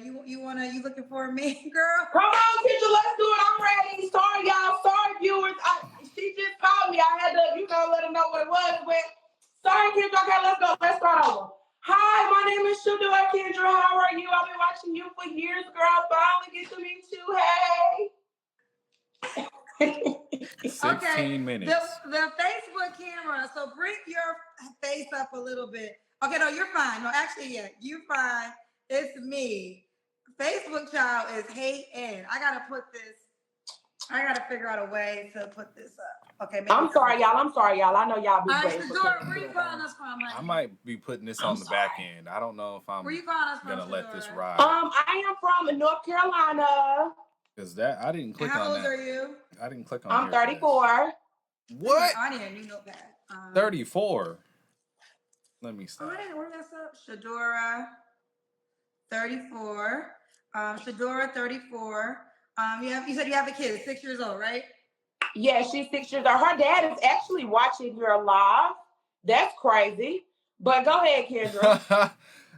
You looking for me, girl? Come on, Kendra, let's do it. I'm ready. Sorry, y'all. Sorry, viewers. She just called me. I had to, let her know what it was. But sorry, Kendra. Okay, let's go. Let's start over. Hi, my name is Shedora. Kendra, how are you? I've been watching you for years, girl. Finally get to meet you. Hey. 16 minutes. The Facebook camera. So bring your face up a little bit. Okay, no, you're fine. No, actually, yeah, you're fine. It's me. Facebook child is hating. I gotta figure out a way to put this up. Okay, I'm sorry, y'all. I know y'all be waiting. Shedora, where you calling us from, honey? I might be putting this on the back end. I don't know if I'm gonna let this ride. I am from North Carolina. Cause that I didn't click on that. How old are you? I didn't click on. I'm 34. What? I need a new notepad. 34. Let me stop. I didn't work this up. Shedora, 34. Shedora, 34. You said you have a kid, 6 years old, right? Yeah, she's 6 years old. Her dad is actually watching your live. That's crazy. But go ahead, Kendra.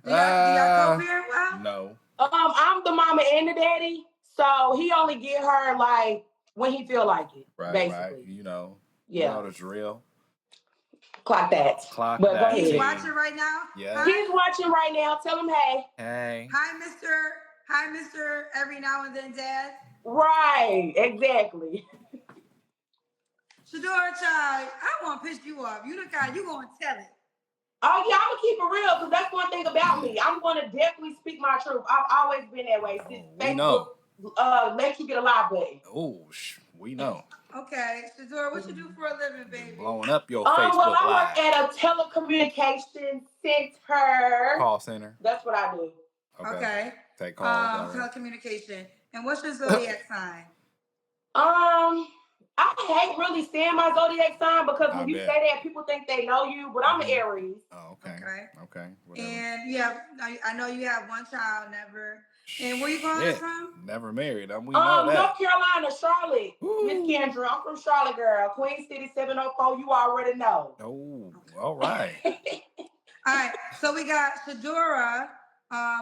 do y'all co-parent well? No. I'm the mama and the daddy, so he only get her like when he feel like it. Right, basically. right. You know the drill. Clock that. Clock but that. He's watching right now. Yeah. He's watching right now. Tell him hey. Hey. Hi, Mr. Every now and then, Dad. Right. Exactly. Shedora, child, I want to piss you off. You the guy. You gonna tell it. Oh yeah, I'm gonna keep it real because that's one thing about me. I'm gonna definitely speak my truth. I've always been that way. Facebook, let you get a live button. Oh, we know. Okay, Shedora, what you do for a living, baby? Blowing up your Facebook well, I live. work at a telecommunications center. Call center. That's what I do. Okay. Take calls. Telecommunication. And what's your zodiac sign? I hate really saying my zodiac sign because when you say that, people think they know you, but I'm an Aries. Oh, okay. Okay. Whatever. And I know you have one child, never. And where you calling from? Never married. We know that. North Carolina, Charlotte. Miss Kendra, I'm from Charlotte, girl. Queen City 704. You already know. Oh, all right. All right. So we got Shedora,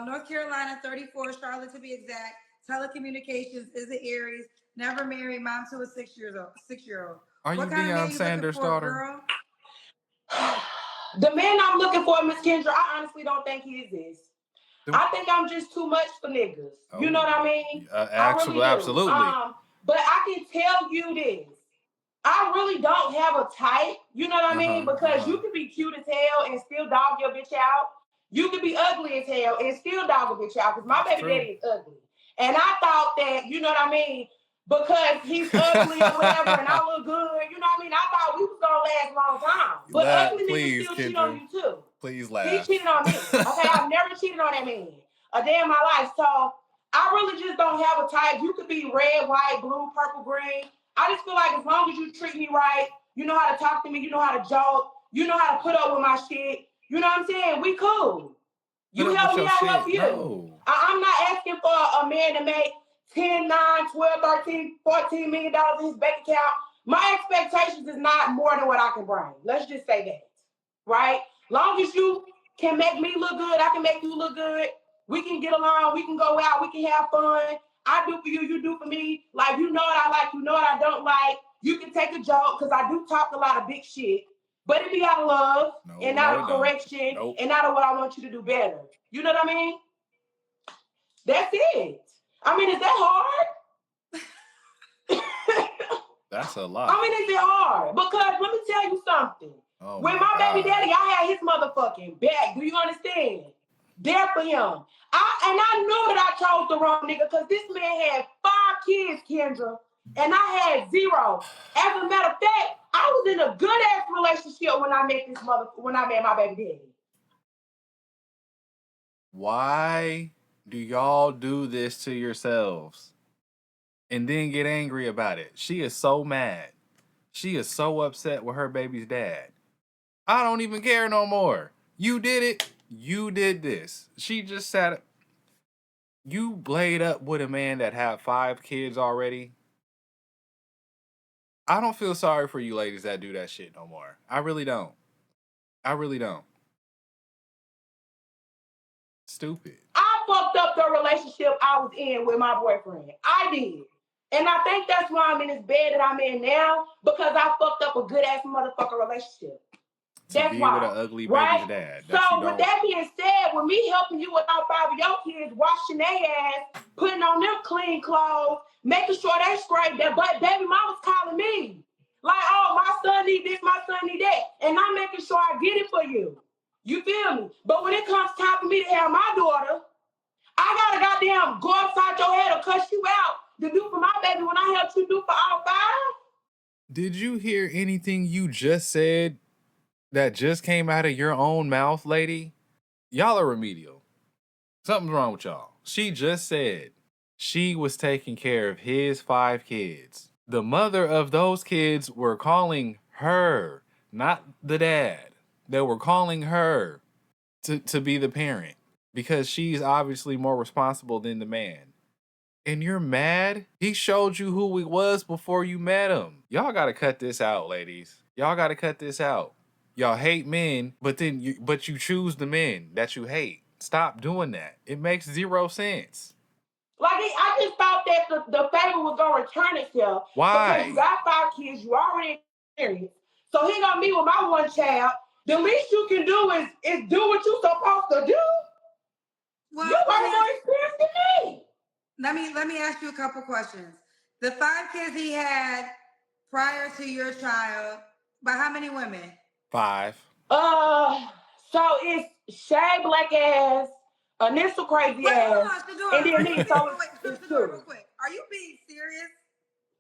North Carolina, 34, Charlotte to be exact. Telecommunications is an Aries. Never married, mom to a 6 years old. 6-year-old. Are you Deion Sanders' daughter? The man I'm looking for, Miss Kendra, I honestly don't think he exists. I think I'm just too much for niggas. Oh. You know what I mean? Absolutely. But I can tell you this. I really don't have a type. You know what I mean? Because you can be cute as hell and still dog your bitch out. You can be ugly as hell and still dog a bitch out. Because my baby daddy is ugly. And I thought that, you know what I mean? Because he's ugly or whatever and I look good. You know what I mean? I thought we was going to last a long time. But ugly niggas still cheat on you too. Please laugh. He cheated on me. Okay, I've never cheated on that man a day in my life. So I really just don't have a type. You could be red, white, blue, purple, green. I just feel like as long as you treat me right, you know how to talk to me, you know how to joke, you know how to put up with my shit. You know what I'm saying? We cool. You help me, I help you. No. I'm not asking for a man to make 10, 9, 12, 13, $14 million in his bank account. My expectations is not more than what I can bring. Let's just say that. Right? Long as you can make me look good, I can make you look good. We can get along, we can go out, we can have fun. I do for you, you do for me. Like, you know what I like, you know what I don't like. You can take a joke, because I do talk a lot of big shit. But it be out of love, and out of correction, and out of what I want you to do better. You know what I mean? That's it. I mean, is that hard? That's a lot. I mean, is it hard? Because let me tell you something. Oh when my baby daddy, I had his motherfucking back. Do you understand? There for him. I knew that I chose the wrong nigga because this man had 5 kids, Kendra, and I had 0. As a matter of fact, I was in a good ass relationship when I met my baby daddy. Why do y'all do this to yourselves and then get angry about it? She is so mad. She is so upset with her baby's dad. I don't even care no more. You did it. You did this. She just sat. You played up with a man that had 5 kids already. I don't feel sorry for you ladies that do that shit no more. I really don't. Stupid. I fucked up the relationship I was in with my boyfriend. I did. And I think that's why I'm in this bed that I'm in now, because I fucked up a good ass motherfucking relationship. That's Be why. with an ugly Right? baby's dad. So with that being said, with me helping you with all 5 of your kids, washing their ass, putting on them clean clothes, making sure they straight, that but baby mama's calling me. Like, oh, my son need this, my son need that. And I'm making sure I get it for you. You feel me? But when it comes time for me to have my daughter, I gotta goddamn go upside your head or cuss you out to do for my baby when I helped you do for all 5. Did you hear anything you just said that just came out of your own mouth, lady? Y'all are remedial. Something's wrong with y'all. She just said she was taking care of his 5 kids. The mother of those kids were calling her, not the dad. They were calling her to be the parent because she's obviously more responsible than the man. And you're mad? He showed you who he was before you met him. Y'all gotta cut this out, ladies. Y'all gotta cut this out. Y'all hate men, but you choose the men that you hate. Stop doing that. It makes 0 sense. Like, I just thought that the favor was gonna return itself. Why? Because you got 5 kids, you already experienced. So he got me with my one child. The least you can do is do what you supposed to do. Well, you got more experience than me. Let me ask you a couple questions. The 5 kids he had prior to your child, by how many women? 5. So it's Shay black ass, initial crazy ass, Shedora, and then me. So it's Shedora, real quick. Are you being serious?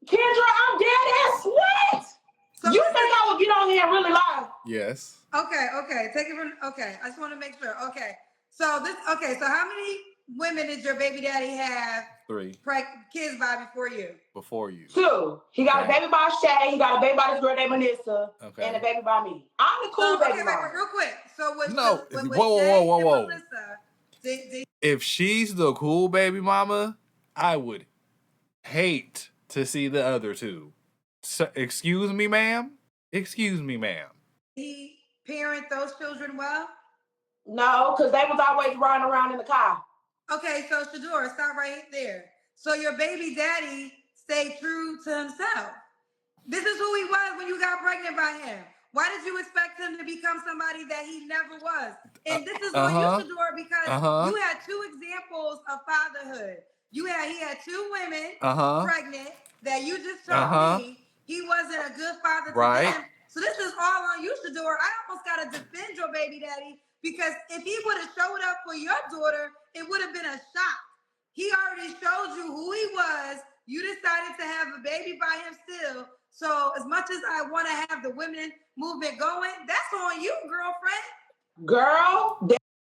Kendra, I'm dead ass what? So you think I would get on here and really lie? Yes. Okay. Take it from I just want to make sure. So how many women did your baby daddy have 3 kids by before you? before you. 2. He got a baby by Shay, he got a baby by this girl named Vanessa, and a baby by me. I'm the cool baby mama. Wait, real quick. So with whoa. Melissa, if she's the cool baby mama, I would hate to see the other 2. So, excuse me, ma'am? He parent those children well? No, because they was always running around in the car. Okay, so Shedora, stop right there. So your baby daddy stayed true to himself. This is who he was when you got pregnant by him. Why did you expect him to become somebody that he never was? And this is on you, Shedora, because you had 2 examples of fatherhood. He had 2 women pregnant that you just told me he wasn't a good father to them. So this is all on you, Shedora. I almost got to defend your baby daddy because if he would have showed up for your daughter, it would have been a shock. He already showed you who he was. You decided to have a baby by him still. So as much as I want to have the women movement going, that's on you, girlfriend. Girl.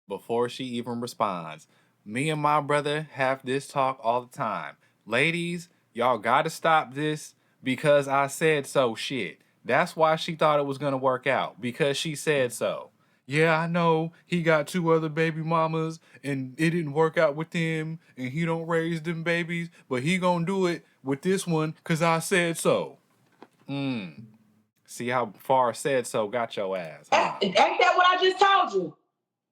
Before she even responds, me and my brother have this talk all the time. Ladies, y'all gotta stop this because I said so shit. That's why she thought it was gonna work out, because she said so. Yeah, I know he got 2 other baby mamas and it didn't work out with them and he don't raise them babies, but he gonna do it with this one because I said so. See how far said so got your ass, huh? Ain't that what I just told you?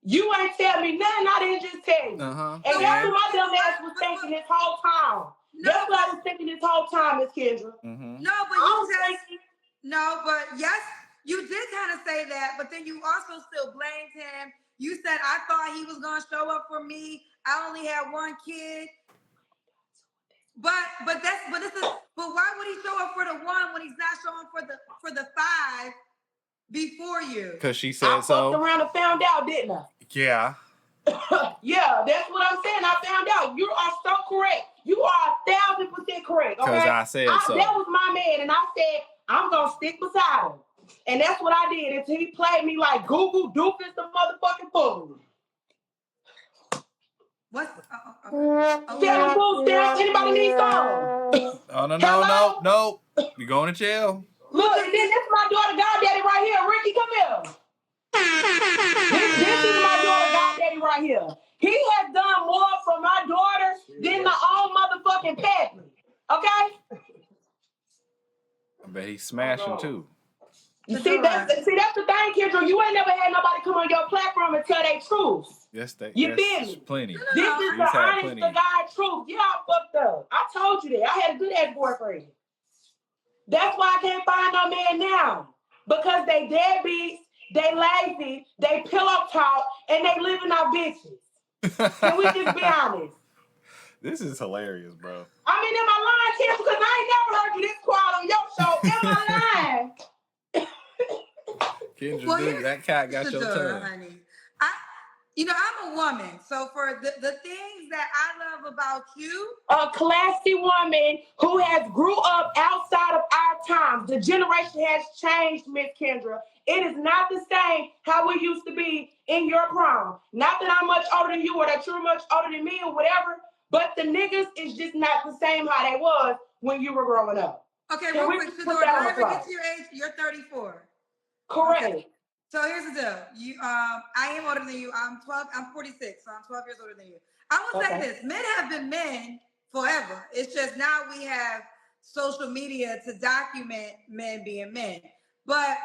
You ain't tell me nothing I didn't just tell you. And that's what my dumb ass was thinking this whole time. That's what I was thinking this whole time, Miss Kendra. Yes, you did kind of say that, but then you also still blamed him. You said, I thought he was going to show up for me. I only had 1 kid. But why would he show up for the 1 when he's not showing for the 5 before you? Because she said so. I fucked around and found out, didn't I? Yeah. Yeah, that's what I'm saying. I found out. You are so correct. You are 1,000% correct. Okay? Because I said so. That was my man, and I said, I'm going to stick beside him. And that's what I did until he played me like Google Doofus the motherfucking fool. What's Selling food stamps? Anybody need some? Oh, no. You going to jail. Look, and then this is my daughter goddaddy right here. Ricky, come here. This is my daughter goddaddy right here. He has done more for my daughter than the old motherfucking family. Okay? I bet he's smashing too. See, that's the thing, Kendra. You ain't never had nobody come on your platform and tell their truth. Yes, you feel me? Plenty. This is the honest to God truth. Yeah, I fucked up. I told you that. I had a good ass boyfriend. That's why I can't find no man now. Because they deadbeats, they lazy, they pillow talk, and they living our bitches. Can we just be honest? This is hilarious, bro. I mean, am I lying, Kim? Because I ain't never heard you this quiet on your show. Am I lying? Kendra, Well, dude, that cat got your Shedora, tongue. honey. I'm a woman, so for the things that I love about you, a classy woman who has grew up outside of our times. The generation has changed, Miss Kendra. It is not the same how we used to be in your prime. Not that I'm much older than you or that you're much older than me or whatever, but the niggas is just not the same how they was when you were growing up. okay, Can real we quick, put Shedora, did that on I the ever get plate? to your age? You're 34. Correct. Okay. So here's the deal. I am older than you. I'm 12. I'm 46, so I'm 12 years older than you. I will say this: men have been men forever. It's just now we have social media to document men being men. But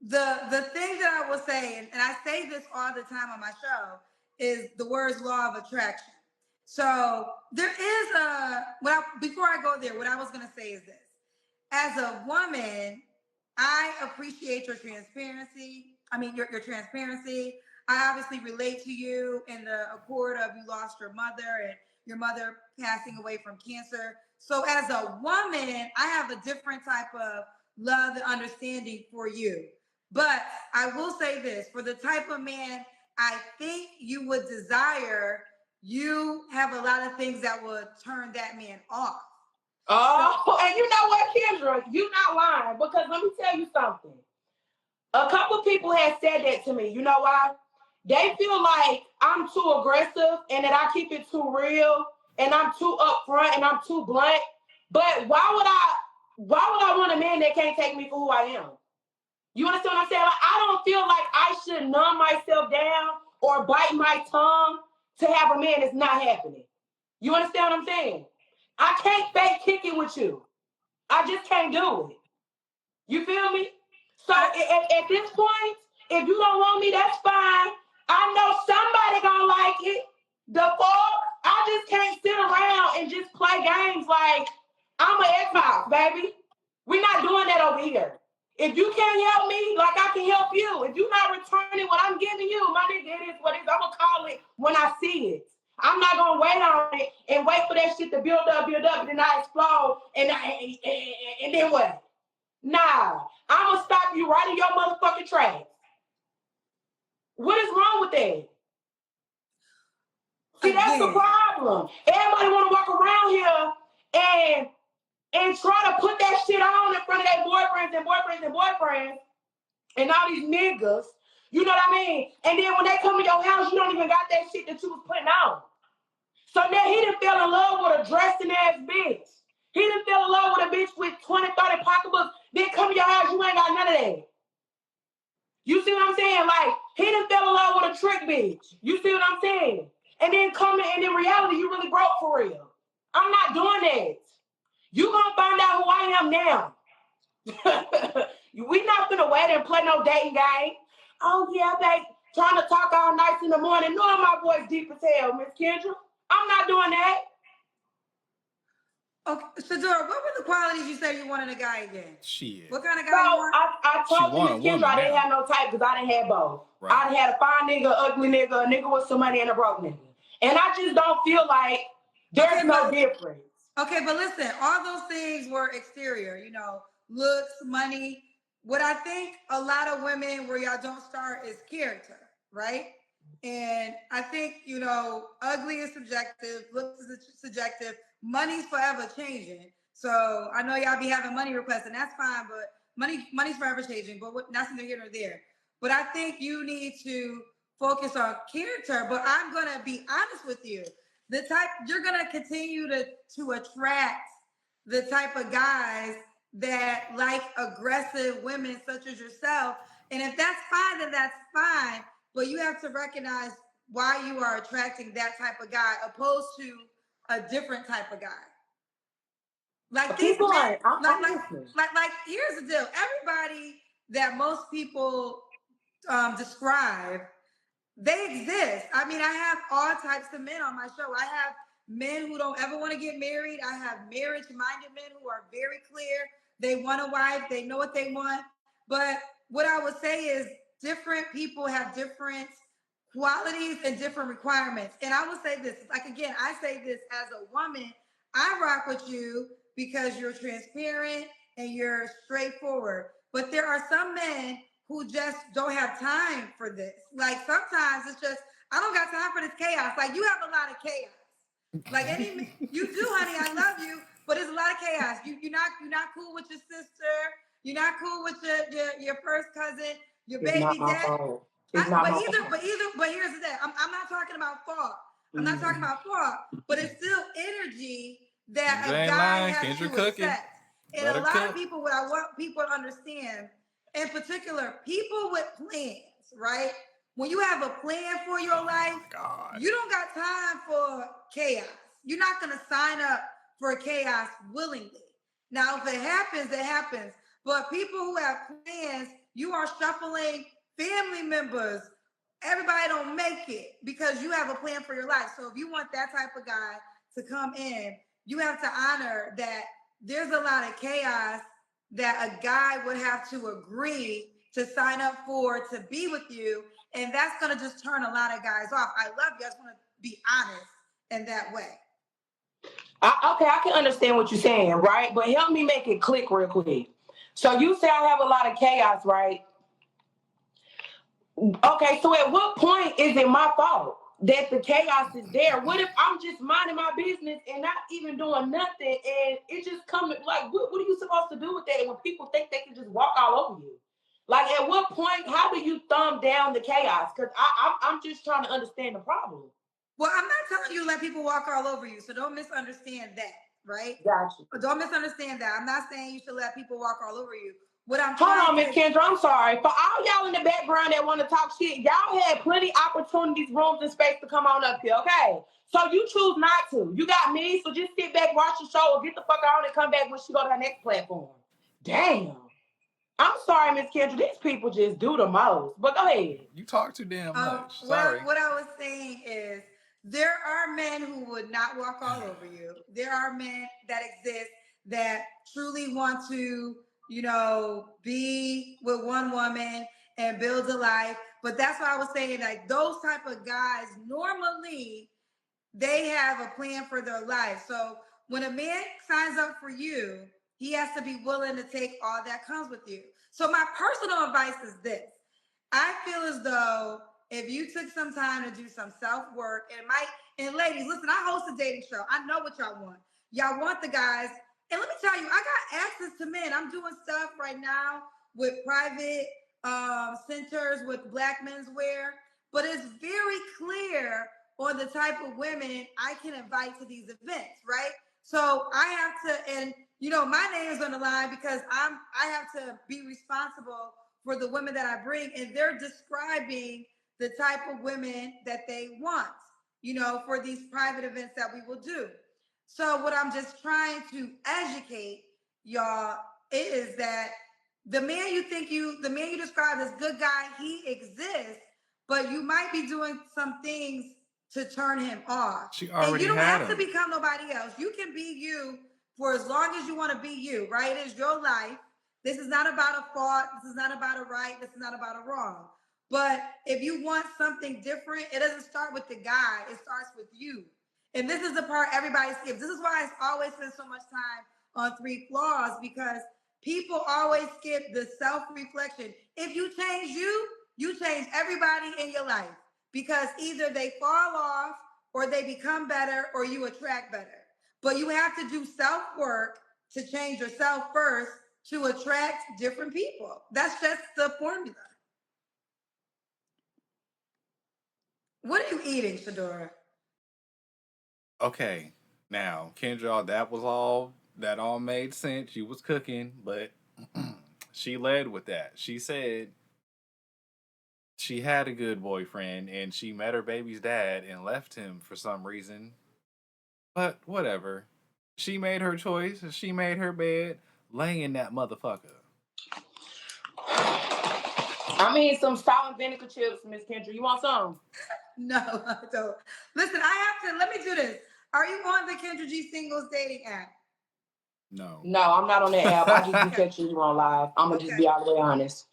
the thing that I will say, and I say this all the time on my show, is the words law of attraction. So there is before I go there, what I was gonna say is this. As a woman, I appreciate your transparency. I mean, your transparency. I obviously relate to you in the accord of you lost your mother and your mother passing away from cancer. So as a woman, I have a different type of love and understanding for you. But I will say this, for the type of man I think you would desire, you have a lot of things that would turn that man off. Oh, and you know what, Kendra? You not lying, because let me tell you something. A couple people have said that to me. You know why? They feel like I'm too aggressive and that I keep it too real and I'm too upfront and I'm too blunt. But why would I want a man that can't take me for who I am? You understand what I'm saying? Like, I don't feel like I should numb myself down or bite my tongue to have a man that's not happening. You understand what I'm saying? I can't fake kick it with you. I just can't do it. You feel me? So at this point, if you don't want me, that's fine. I know somebody gonna like it. The fuck? I just can't sit around and just play games like I'm an Xbox, baby. We're not doing that over here. If you can't help me, like I can help you. If you're not returning what I'm giving you, my nigga, it is what it is. I'm gonna call it when I see it. I'm not gonna wait on it and wait for that shit to build up, and then I explode, and then what? Nah, I'm gonna stop you right in your motherfucking tracks. What is wrong with that? See, that's the problem. Everybody want to walk around here and try to put that shit on in front of their boyfriends and all these niggas. You know what I mean? And then when they come to your house, you don't even got that shit that you was putting on. So now he done fell in love with a dressing ass bitch. He done fell in love with a bitch with 20, 30 pocketbooks. Then come to your house, you ain't got none of that. You see what I'm saying? Like, he done fell in love with a trick bitch. You see what I'm saying? And then and in reality, you really broke for real. I'm not doing that. You gonna find out who I am now. We not gonna wait and play no dating game. Oh yeah, babe, trying to talk all night in the morning, knowing my voice deep as hell, Miss Kendra. I'm not doing that. Okay, Shedora, what were the qualities you said you wanted a guy again? Shit. What kind of guy So you want? I told you, Miss Kendra, I didn't have no type because I didn't have both. Right. I done had a fine nigga, ugly nigga, a nigga with some money, and a broke nigga. And I just don't feel like there's no difference. Okay, but listen, all those things were exterior, looks, money. What I think a lot of women where y'all don't start is character, right? And I think, ugly is subjective, looks is subjective, money's forever changing. So I know y'all be having money requests, and that's fine, but money's forever changing, but that's neither here nor there. But I think you need to focus on character, but I'm gonna be honest with you. The type you're gonna continue to attract the type of guys that like aggressive women such as yourself. And if that's fine, then that's fine. But you have to recognize why you are attracting that type of guy opposed to a different type of guy. Like these men, like here's the deal. Everybody that most people describe, they exist. I mean, I have all types of men on my show. I have men who don't ever want to get married. I have marriage-minded men who are very clear. They want a wife. They know what they want. But what I would say is different people have different qualities and different requirements. And I will say this, like again, I say this as a woman, I rock with you because you're transparent and you're straightforward. But there are some men who just don't have time for this. Like sometimes it's just, I don't got time for this chaos. Like you have a lot of chaos. Like you do, honey. I love you, but it's a lot of chaos. You're not cool with your sister. You're not cool with your first cousin, your It's not baby my dad. fault. It's not my fault. But here's the thing. I'm not talking about fault. I'm not talking about fault, but it's still energy that Kendra a ain't guy lying. has Kendra to cooking. accept. And Let a her lot of cook. people, what I want people to understand, in particular, people with plans, right? When you have a plan for your life, God. you don't got time for chaos. You're not gonna sign up for chaos willingly. Now, if it happens, it happens. But people who have plans, you are shuffling family members. Everybody don't make it because you have a plan for your life. So if you want that type of guy to come in, you have to honor that there's a lot of chaos that a guy would have to agree to sign up for to be with you. And that's going to just turn a lot of guys off. I love you. I just want to be honest in that way. Okay, I can understand what you're saying, right? But help me make it click real quick. So you say I have a lot of chaos, right? Okay, so at what point is it my fault that the chaos is there? What if I'm just minding my business and not even doing nothing and it just comes like what are you supposed to do with that when people think they can just walk all over you? Like at what point, how do you thumb down the chaos? Because I'm just trying to understand the problem. Well, I'm not telling you to let people walk all over you. So don't misunderstand that, right? Gotcha. Don't misunderstand that. I'm not saying you should let people walk all over you. What I'm Hold trying on, Miss to Kendra. I'm sorry. For all y'all in the background that want to talk shit, y'all had plenty opportunities, rooms, and space to come on up here, okay? So you choose not to. You got me, so just sit back, watch the show, or get the fuck on and come back when she go to her next platform. Damn. I'm sorry, Miss Kendra. These people just do the most. But go ahead. You talk too damn much. what I, Sorry. what I was saying is there are men who would not walk all over you. There are men that exist that truly want to, be with one woman and build a life. But that's why I was saying like those type of guys normally they have a plan for their life. So when a man signs up for you, he has to be willing to take all that comes with you. So my personal advice is this. I feel as though if you took some time to do some self-work and ladies, listen, I host a dating show. I know what y'all want. Y'all want the guys. And let me tell you, I got access to men. I'm doing stuff right now with private centers with Black menswear, but it's very clear on the type of women I can invite to these events, right? So I have to, and my name is on the line because I have to be responsible for the women that I bring, and they're describing the type of women that they want, for these private events that we will do. So what I'm just trying to educate y'all is that the man you described as good guy, he exists, but you might be doing some things to turn him off. She And you already don't had have to him. become nobody else. You can be you for as long as you want to be you, right? It is your life. This is not about a fault. This is not about a right. This is not about a wrong. But if you want something different, it doesn't start with the guy. It starts with you. And this is the part everybody skips. This is why I always spend so much time on three flaws because people always skip the self-reflection. If you change you, you change everybody in your life because either they fall off or they become better or you attract better. But you have to do self-work to change yourself first to attract different people. That's just the formula. What are you eating, Shedora? Okay. Now, Kendra, that all made sense. You was cooking, but she led with that. She said she had a good boyfriend and she met her baby's dad and left him for some reason. But whatever. She made her choice. She made her bed. Lay in that motherfucker. I mean, some salt and vinegar chips, Miss Kendra. You want some? No, I don't. Listen, let me do this. Are you on the Kendra G singles dating app? No. No, I'm not on that app. I just be catching you on live. I'm gonna just be all the way honest.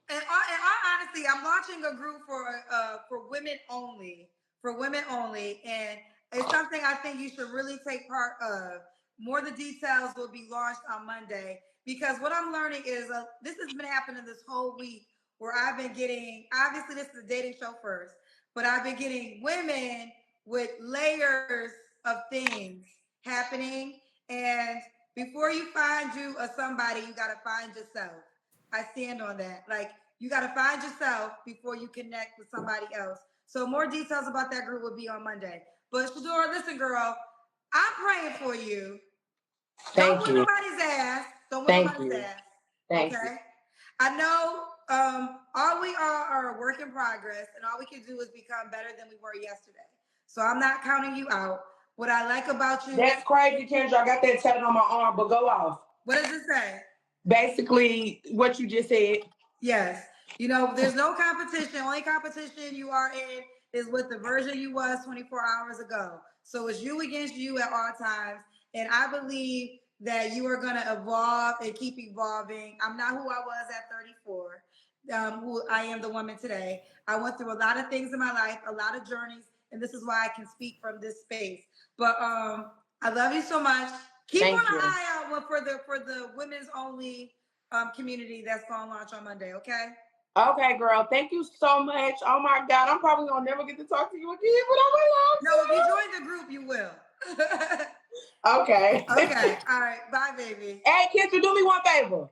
And all honesty, I'm launching a group for women only, and it's something I think you should really take part of. More of the details will be launched on Monday because what I'm learning is this has been happening this whole week where I've been getting. Obviously, this is a dating show first, but I've been getting women with layers of things happening, and before you find you a somebody, you got to find yourself. I stand on that. Like you got to find yourself before you connect with somebody else. So more details about that group will be on Monday. But Shedora, listen, girl, I'm praying for you. Don't whip nobody's ass. Don't whip nobody's ass. Okay. I know all we are a work in progress, and all we can do is become better than we were yesterday. So I'm not counting you out. What I like about you. That's crazy, Kendra. I got that tatted on my arm, but go off. What does it say? Basically, what you just said. Yes. You know, there's no competition. Only competition you are in is with the version you was 24 hours ago. So it's you against you at all times. And I believe that you are going to evolve and keep evolving. I'm not who I was at 34, who I am the woman today. I went through a lot of things in my life, a lot of journeys, and this is why I can speak from this space. But I love you so much. Keep an eye out for the women's only community that's gonna launch on Monday, okay? Okay, girl. Thank you so much. Oh my God, I'm probably gonna never get to talk to you again, but I will. No, if you join the group, you will. Okay. Okay. All right. Bye, baby. Hey, Kendra, do me one favor.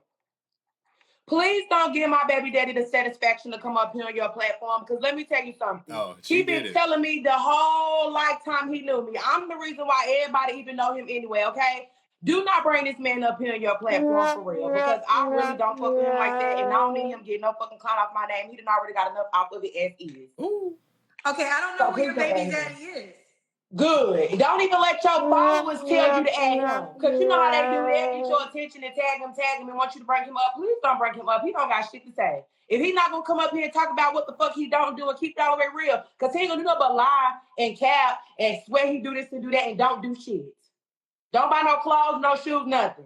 Please don't give my baby daddy the satisfaction to come up here on your platform, because let me tell you something. Oh, he been telling me the whole lifetime he knew me. I'm the reason why everybody even know him anyway, okay? Do not bring this man up here on your platform for real, because I really don't fuck with him like that, and I don't need him getting no fucking clout off my name. He done already got enough off of it as is. Ooh. Okay, I don't know who your baby daddy is. Good. Don't even let your followers tell you to add him. Because you know how they do that. Get your attention and tag him and want you to bring him up. Please don't bring him up. He don't got shit to say. If he's not going to come up here and talk about what the fuck he don't do and keep it all the way real, because he ain't going to do nothing but lie and cap and swear he do this and do that and don't do shit. Don't buy no clothes, no shoes, nothing.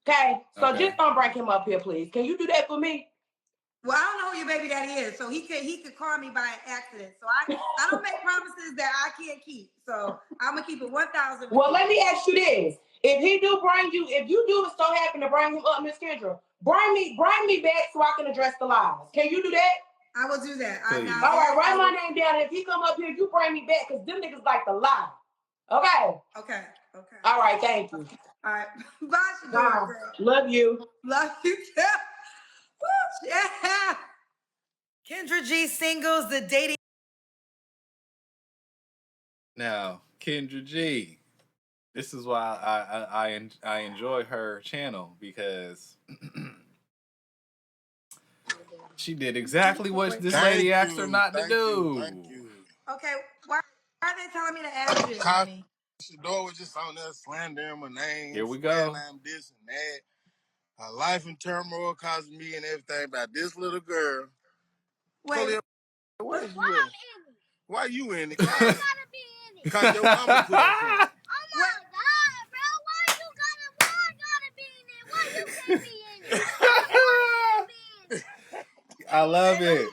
Okay? So just don't bring him up here, please. Can you do that for me? Well, I don't know who your baby daddy is, so he could call me by accident. So I don't make promises that I can't keep. So I'm gonna keep it 1,000. Well, let me ask you this: if he do bring you, if you do so happen to bring him up, Miss Kendra, bring me back so I can address the lies. Can you do that? I will do that. All right, write my name down. If he come up here, you bring me back, because them niggas like to lie. Okay. Okay. All right, thank you. All right. Bye, Shedora, girl. Love you. Love you too. Yeah. Kendra G singles, the dating. Now, Kendra G, this is why I enjoy her channel, because she did exactly what this lady asked her not to do. Thank you. Okay, why are they telling me to add you, honey? Shedora was just on there slandering my name. Here we go. I'm this and that. Her life in turmoil causing me and everything about this little girl. Wait. Where is you in? Why you in it? I gotta be in it. Because your mama put us in it. Oh my God, bro. Why gotta be in it? Why you can't be in it? I love it.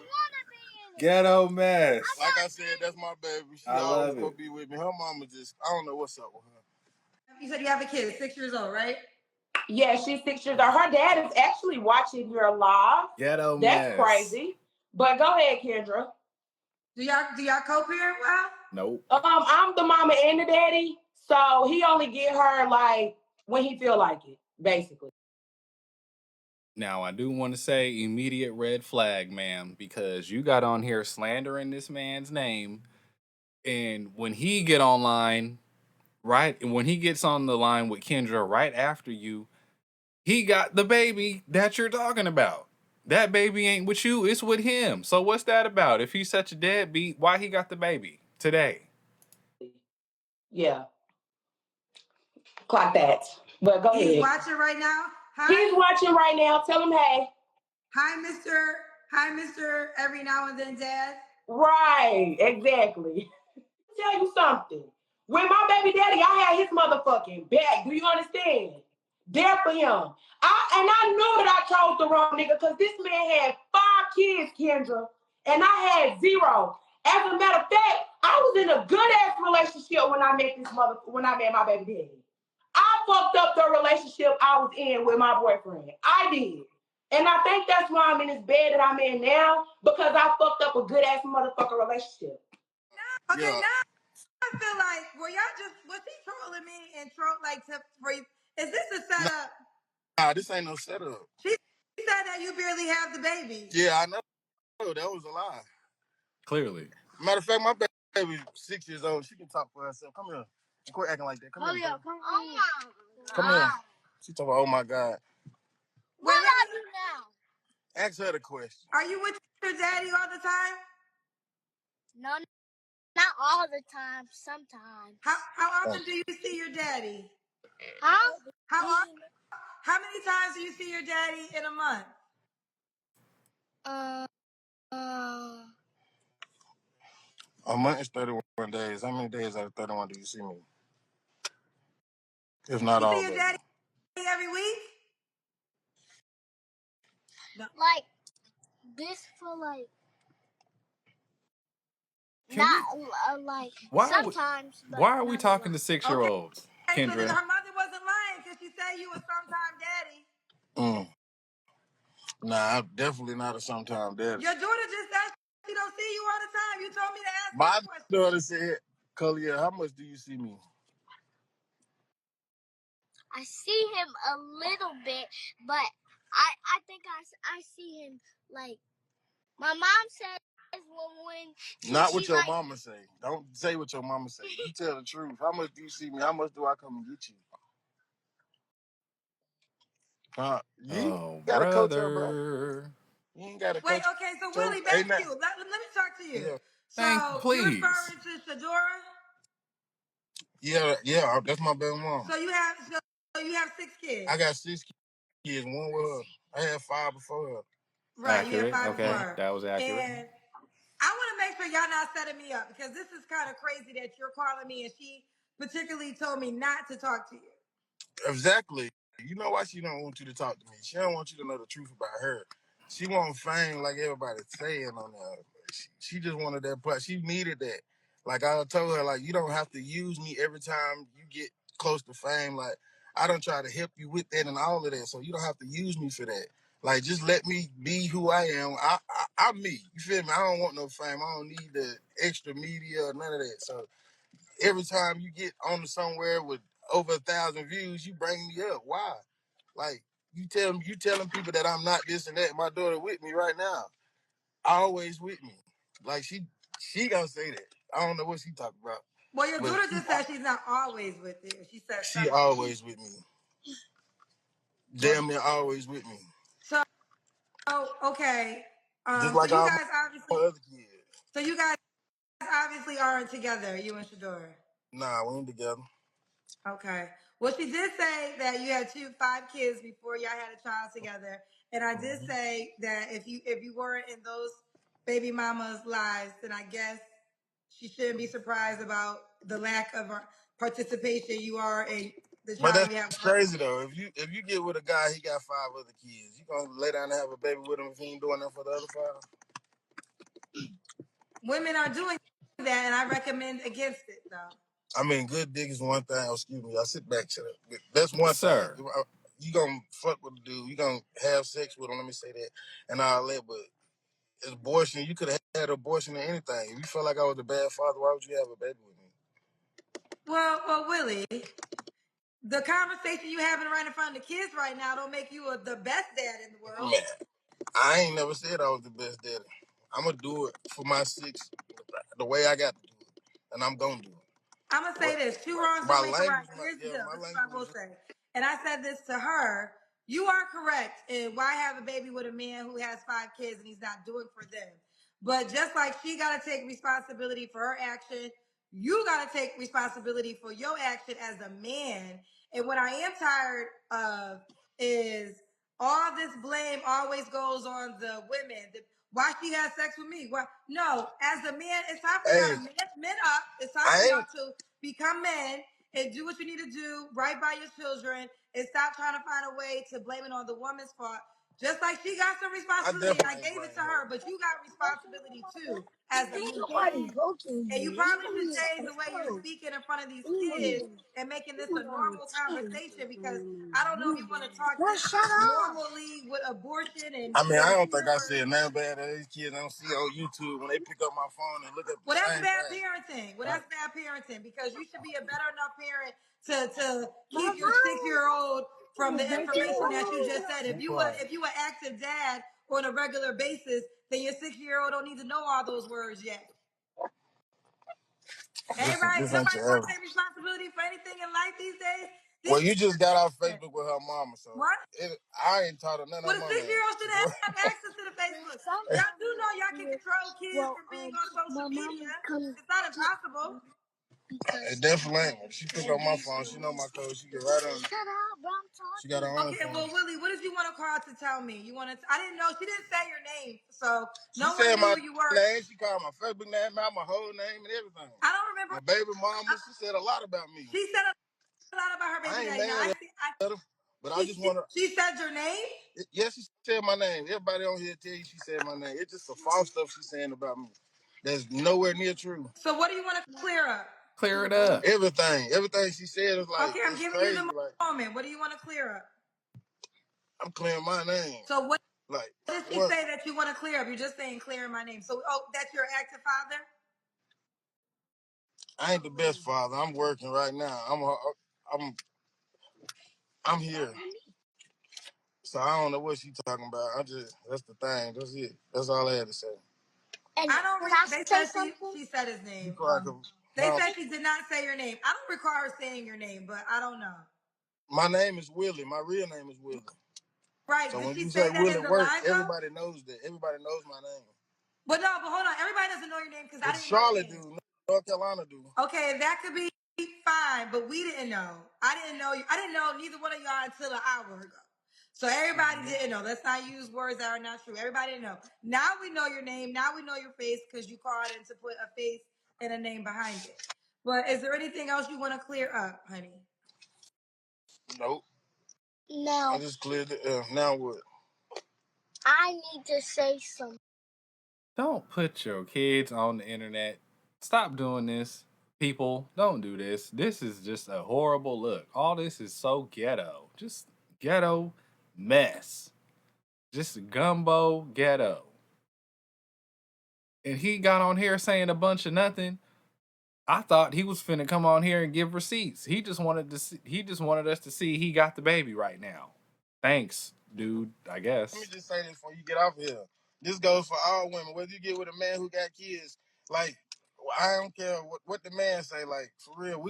Ghetto mess. Like I said, that's my baby. She always gonna be with me. Her mama just, I don't know what's up with her. You said you have a kid, 6 years old, right? Yeah, she's 6 years old. Her dad is actually watching your live. Ghetto mess. That's crazy. But go ahead, Kendra. Do y'all co-parent well? Nope. I'm the mama and the daddy, so he only get her like when he feel like it, basically. Now, I do want to say immediate red flag, ma'am, because you got on here slandering this man's name, and when he get online, right, when he gets on the line with Kendra right after you, he got the baby that you're talking about. That baby ain't with you, it's with him. So what's that about? If he's such a deadbeat, why he got the baby today? Yeah. Clock that. But go ahead. He's watching right now? Hi. He's watching right now. Tell him hey. Hi, Mr. Every now and then, Dad. Right, exactly. Tell you something. When my baby daddy, I had his motherfucking back. Do you understand? There for him. I knew that I chose the wrong nigga because this man had 5 kids, Kendra, and I had 0. As a matter of fact, I was in a good ass relationship when I met my baby daddy. I fucked up the relationship I was in with my boyfriend. I did. And I think that's why I'm in this bed that I'm in now, because I fucked up a good ass motherfucking relationship. Okay, yeah. Now I feel like, was he trolling me and is this a setup? Nah, this ain't no setup. She said that you barely have the baby. Yeah, I know. That was a lie. Clearly. Matter of fact, my baby's 6 years old. She can talk for herself. Come here. Quit acting like that. Come here. Come here. She talking about, oh my God. What are you now? Ask her the question. Are you with your daddy all the time? No, not all the time. Sometimes. How often do you see your daddy? Huh? How many times do you see your daddy in a month? A month is 31 days. How many days out of 31 do you see me? If not all of them. You see your daddy every week? No. Like this for like. Not like sometimes. Why are we talking to 6-year-olds, okay. Kendra? So her mother wasn't lying because she said you were sometime daddy. Nah, I'm definitely not a sometime daddy. Your daughter just said she don't see you all the time. You told me to ask my that question. Daughter said, Kalia, how much do you see me? I see him a little bit, but I think I see him like my mom says when not what your mama say. Don't say what your mama say. You tell the truth. How much do you see me? How much do I come and get you? You gotta coach her, bro. You ain't gotta coach. Wait, okay, so Willie, back to you. Let me talk to you. Yeah. So you're referring to Shedora? Yeah, that's my baby mom. So you have 6 kids. I got 6 kids, 1 with her. I had 5 before her. Right, accurate. You had 5 before her. That was accurate. And I want to make sure y'all not setting me up because this is kind of crazy that you're calling me and she particularly told me not to talk to you. Exactly. You know why she don't want you to talk to me? She don't want you to know the truth about her. She want fame like everybody's saying on there. She just wanted that part. She needed that. Like I told her, like, you don't have to use me every time you get close to fame. Like, I don't try to help you with that and all of that. So you don't have to use me for that. Like, just let me be who I am. I'm me. You feel me? I don't want no fame. I don't need the extra media or none of that. So every time you get on somewhere with over 1,000 views, you bring me up. Why? Like, you telling people that I'm not this and that. My daughter with me right now. Always with me. Like she gonna say that. I don't know what she talking about. Well, your daughter just said she's not always with you. She said she always with me. Damn near always with me. So okay. Just like so you all guys obviously my other kids. So you guys obviously aren't together, you and Shedora. Nah, we ain't together. Okay. Well, she did say that you had 5 kids before y'all had a child together, and I did say that if you weren't in those baby mama's lives, then I guess she shouldn't be surprised about the lack of participation you are in the child. But that's you have crazy though. If you get with a guy, he got 5 other kids. You gonna lay down and have a baby with him if he ain't doing that for the other 5? Women are doing that, and I recommend against it though. I mean, good dick is one thing. Excuse me, I sit back to that. That's one thing. You gonna fuck with a dude. You gonna have sex with him. Let me say that, and all that. But abortion, you could have had abortion or anything. If you felt like I was a bad father, why would you have a baby with me? Well, Willie, the conversation you having right in front of the kids right now don't make you the best dad in the world. Man, I ain't never said I was the best daddy. I'm gonna do it for my 6 the way I got to do it, and I'm gonna do it. I'm gonna say this: 2 wrongs don't make a right. Here's the deal. This is what I will say. And I said this to her. You are correct. And why have a baby with a man who has 5 kids and he's not doing for them? But just like she got to take responsibility for her action, you got to take responsibility for your action as a man. And what I am tired of is all this blame always goes on the women. Why she had sex with me? Why? No, as a man, it's time for y'all to men up. It's time for y'all to become men and do what you need to do, right by your children, and stop trying to find a way to blame it on the woman's fault. Just like she got some responsibility, and I gave it to her, but you got responsibility too as a man. And you probably should change the way you're speaking in front of these kids and making this a normal conversation, because I don't know if you want to talk this normally with abortion and I mean, I don't think I said nothing bad that these kids don't see on YouTube when they pick up my phone and look at the well, that's same bad thing. parenting. Well, that's bad parenting, because you should be a better enough parent to keep your 6-year-old from the information that you just said. If you an active dad on a regular basis, then your 6-year-old don't need to know all those words yet. Everybody, This ain't nobody your want to average. take responsibility for anything in life these days. Well, you just got off Facebook with her mama, so What? I ain't taught her none Well, of the my 6-year-old names. should have access to the Facebook. Y'all do know y'all can control kids from being on social media. It's not impossible. It definitely ain't. She pick up my phone. She know my code. She get right on it. She got her own Okay, phone. well, Willie, what did you want to call to tell me? You want to? I didn't know. She didn't say your name, so She no said one knew my who you were. name. She called my Facebook name out, my whole name, and everything. I don't remember. My baby mama. She said a lot about me. She said a lot about her I baby ain't daddy. Now mad I at see. her, but I just want to. She said your name. Yes, she said my name. Everybody on here tell you she said my name. It's just the false stuff she's saying about me. That's nowhere near true. So what do you want to clear up? Clear it up. Everything she said is like, Okay, I'm it's giving you crazy. the Like, moment. What do you want to clear up? I'm clearing my name. So what Like, did she what? say that you want to clear up? You're just saying clearing my name. So, oh, that's your active father? I ain't the best father. I'm working right now. I'm here. So I don't know what she talking about. That's the thing. That's it. That's all I had to say. And I don't. They said she said his name. They said she did not say your name. I don't recall her saying your name, but I don't know. My name is Willie. My real name is Willie. Right? So Did when she you say say that Willie in the Work, live though? everybody knows that. Everybody knows my name. But no, but hold on. Everybody doesn't know your name because I But didn't know your Charlotte name. do. North Carolina do. Okay, that could be fine, but we didn't know. I didn't know you. I didn't know neither one of y'all until an hour ago. So everybody didn't know. Let's not use words that are not true. Everybody didn't know. Now we know your name. Now we know your face because you called in to put a face and a name behind it. But is there anything else you want to clear up, honey? Nope. no, I just cleared it. Now what? I need to say something. Don't put your kids on the internet. Stop doing this. People, don't do this. This is just a horrible look. All this is so ghetto. Just ghetto mess. Just gumbo ghetto. And he got on here saying a bunch of nothing. I thought he was finna come on here and give receipts. He just wanted to see, he just wanted us to see he got the baby right now. Thanks, dude, I Let me guess. just say this before you get off here. This goes for all women. Whether you get with a man who got kids, like I don't care what the man say. Like for real,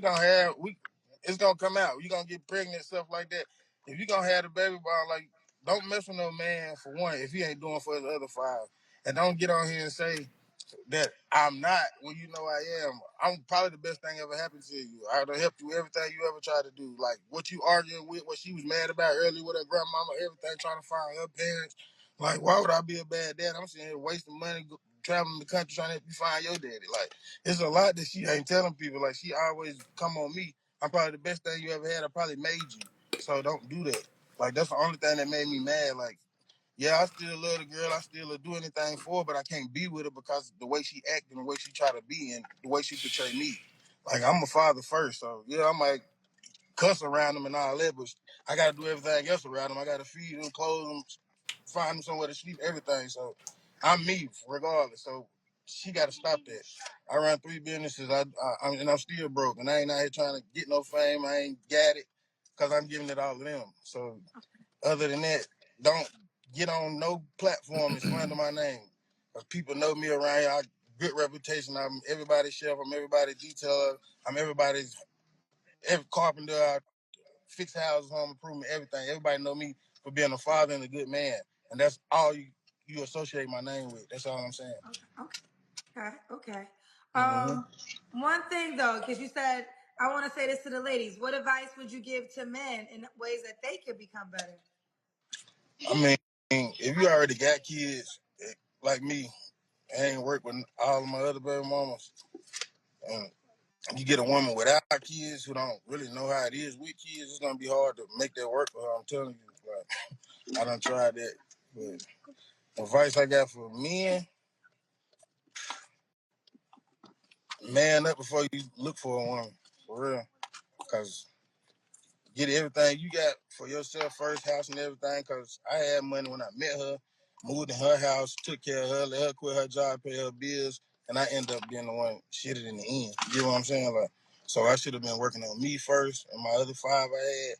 it's gonna come out. You gonna get pregnant, stuff like that. If you gonna have the baby by, like, don't mess with no man for one if he ain't doing for the other five, and don't get on here and say that I'm not. Well, you know I am. I'm probably the best thing ever happened to you. I done helped you everything you ever tried to do. Like what you arguing with, what she was mad about earlier with her grandmama, everything, trying to find her parents. Like, why would I be a bad dad? I'm sitting here wasting money, traveling the country trying to help you find your daddy. Like, it's a lot that she ain't telling people. Like, she always come on me. I'm probably the best thing you ever had. I probably made you. So don't do that. Like, that's the only thing that made me mad. Like, yeah, I still love the girl. I still do anything for her, but I can't be with her because the way she act and the way she try to be and the way she portray me. Like, I'm a father first, so yeah, I might cuss around him and all that, but I got to do everything else around him. I got to feed him, clothe him, find him somewhere to sleep, everything. So I'm me regardless. So she got to stop that. I run 3 businesses, and I'm still broke, and I ain't out here trying to get no fame. I ain't got it because I'm giving it all to them. So other than that, don't get on no platform and slander my name. Because people know me around here. I good reputation. I'm everybody's chef. I'm everybody's detailer. I'm every carpenter. I fix houses, home improvement, everything. Everybody know me for being a father and a good man. And that's all you associate my name with. That's all I'm saying. Okay. Mm-hmm. One thing though, because you said I want to say this to the ladies. What advice would you give to men in ways that they could become better? I mean, if you already got kids like me, I ain't work with all of my other baby mamas. And you get a woman without kids who don't really know how it is with kids, it's gonna be hard to make that work for her. I'm telling you, like I done tried that. But advice I got for men: man up before you look for a woman, for real. Cause get everything you got for yourself first, house and everything. Cause I had money when I met her, moved in her house, took care of her, let her quit her job, pay her bills, and I ended up being the one shitted in the end. You know what I'm saying? Like, so I should have been working on me first, and my other five I had,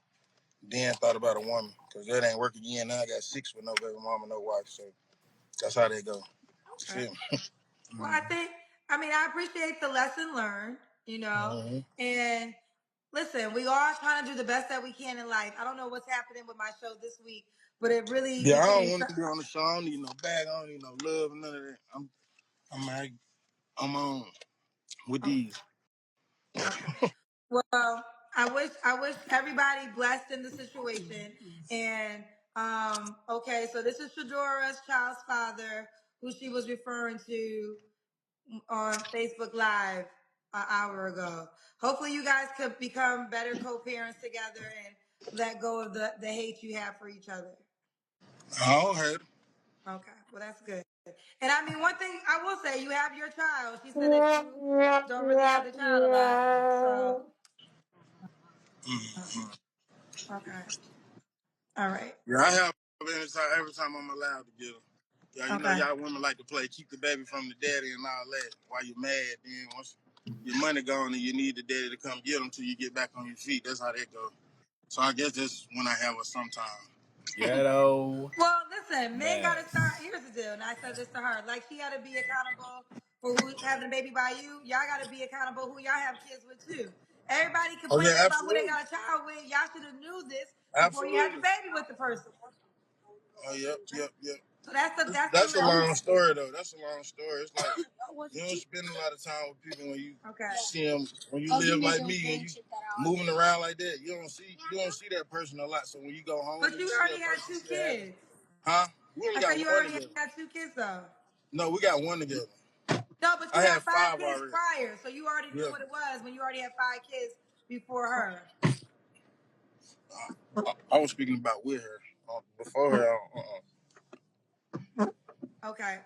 then thought about a woman. Cause that ain't work again. Now I got 6 with no baby mama, no wife. So that's how they go. Okay. Well, I appreciate the lesson learned, Mm-hmm. and listen, we are trying to do the best that we can in life. I don't know what's happening with my show this week, but it really Yeah, I don't became. want to be on the show. I don't need no bag. I don't need no love, none of that. I'm on with Oh, these. okay. Well, I wish everybody blessed in the situation. And okay, so this is Shedora's child's father, who she was referring to on Facebook Live an hour ago. Hopefully, you guys could become better co-parents together and let go of the hate you have for each other. I don't hate. Okay, well that's good. And I mean, one thing I will say, you have your child. She said that you don't really have the child a lot, so Mm-hmm. okay, all right, Yeah, I have every time I'm allowed to get them. Yeah, you know, okay. y'all women like to play keep the baby from the daddy and all that while you're mad. Then once your money gone and you need the daddy to come get them till you get back on your feet. That's how that goes. So I guess that's when I have her sometime. Ghetto Well, listen, men got to start. mess. Here's the deal, and I said this to her. Like, she got to be accountable for who having a baby by you. Y'all got to be accountable who y'all have kids with too. Everybody Oh complaining yeah, about who they absolutely, got a child with. Y'all should have knew this before you had the absolutely. baby with the person. Oh yep, yep, yep. So that's the That's a long lesson. story though. That's a long story. It's like you don't spend a lot of time with people when you Okay. see them when you live like me and you moving around like that. You don't see that person a lot. So when you go home But and you you see already that had person, two see that happen. kids. Huh? We I only said got you one already together. had two kids though. No, we got one together. No, but you I had had five five kids already. prior, so you already knew Yeah. what it was when you already had five kids before her. I was speaking about with her. Before her. Okay.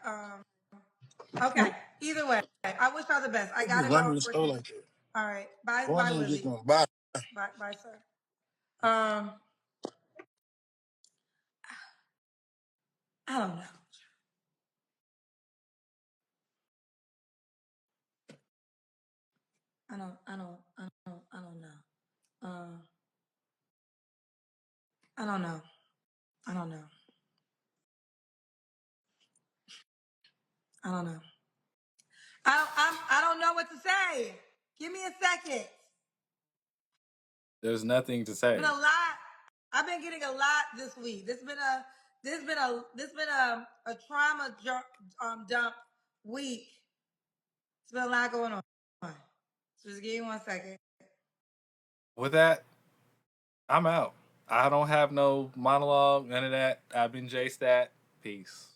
Okay. Either way, I wish y'all the best. I Don't be gotta running go, the store unfortunately. like that. All right. Bye, Go in bye, there and get Willie. them. Bye. Bye, sir. Um, I don't know. I don't know. I don't know. I don't know. I don't know. I don't know what to say. Give me a second. There's nothing to Been say. a lot. I've been getting a lot this week. This been a trauma dump week. It's been a lot going on. So just give me 1 second. With that, I'm out. I don't have no monologue, none of that. I've been J Stat. Peace.